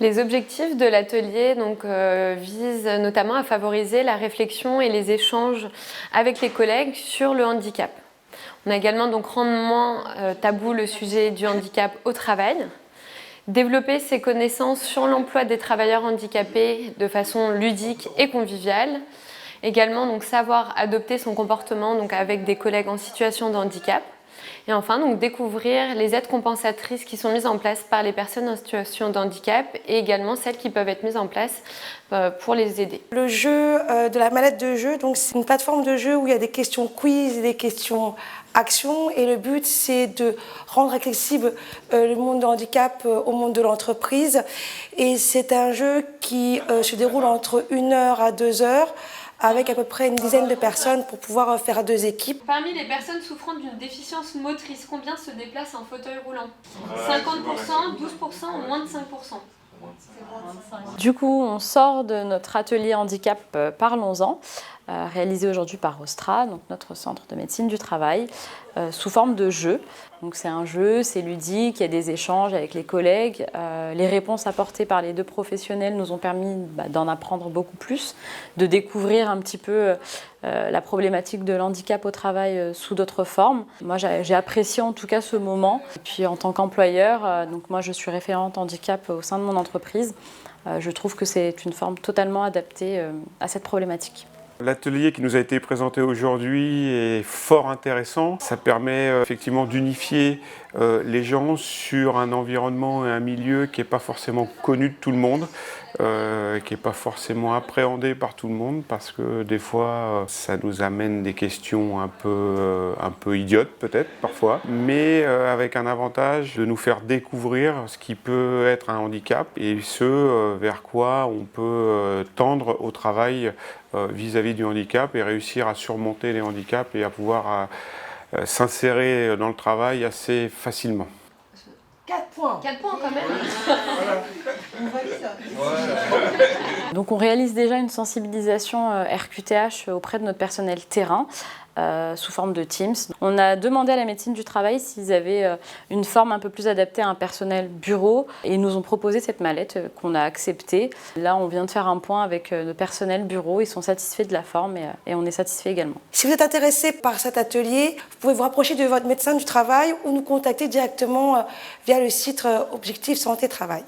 Les objectifs de l'atelier visent notamment à favoriser la réflexion et les échanges avec les collègues sur le handicap. On a également rendre moins tabou le sujet du handicap au travail, développer ses connaissances sur l'emploi des travailleurs handicapés de façon ludique et conviviale, également savoir adopter son comportement avec des collègues en situation de handicap. Et enfin, découvrir les aides compensatrices qui sont mises en place par les personnes en situation de handicap et également celles qui peuvent être mises en place pour les aider. Le jeu de la mallette de jeu, c'est une plateforme de jeu où il y a des questions quiz et des questions actions. Et le but, c'est de rendre accessible le monde du handicap au monde de l'entreprise. Et c'est un jeu qui se déroule entre 1 heure à 2 heures, avec à peu près une dizaine de personnes pour pouvoir faire 2 équipes. Parmi les personnes souffrant d'une déficience motrice, combien se déplacent en fauteuil roulant? 50%, 12% ou moins de 5%? Du coup, on sort de notre atelier handicap Parlons-en, réalisé aujourd'hui par Ostra, donc notre centre de médecine du travail, sous forme de jeu. Donc c'est un jeu, c'est ludique, il y a des échanges avec les collègues. Les réponses apportées par les 2 professionnels nous ont permis d'en apprendre beaucoup plus, de découvrir un petit peu la problématique de l'handicap au travail sous d'autres formes. Moi, j'ai apprécié en tout cas ce moment. Et puis en tant qu'employeur, donc moi je suis référente handicap au sein de mon entreprise. Je trouve que c'est une forme totalement adaptée à cette problématique. L'atelier qui nous a été présenté aujourd'hui est fort intéressant. Ça permet effectivement d'unifier les gens sur un environnement et un milieu qui n'est pas forcément connu de tout le monde, qui n'est pas forcément appréhendé par tout le monde, parce que des fois ça nous amène des questions un peu idiotes peut-être parfois, mais avec un avantage de nous faire découvrir ce qui peut être un handicap et ce vers quoi on peut tendre au travail vis-à-vis du handicap et réussir à surmonter les handicaps et à pouvoir s'insérer dans le travail assez facilement. 4 points. 4 points quand même. Donc on réalise déjà une sensibilisation RQTH auprès de notre personnel terrain, sous forme de Teams. On a demandé à la médecine du travail s'ils avaient une forme un peu plus adaptée à un personnel bureau et ils nous ont proposé cette mallette qu'on a acceptée. Là, on vient de faire un point avec le personnel bureau, ils sont satisfaits de la forme et on est satisfait également. Si vous êtes intéressé par cet atelier, vous pouvez vous rapprocher de votre médecin du travail ou nous contacter directement via le site Objectif Santé Travail.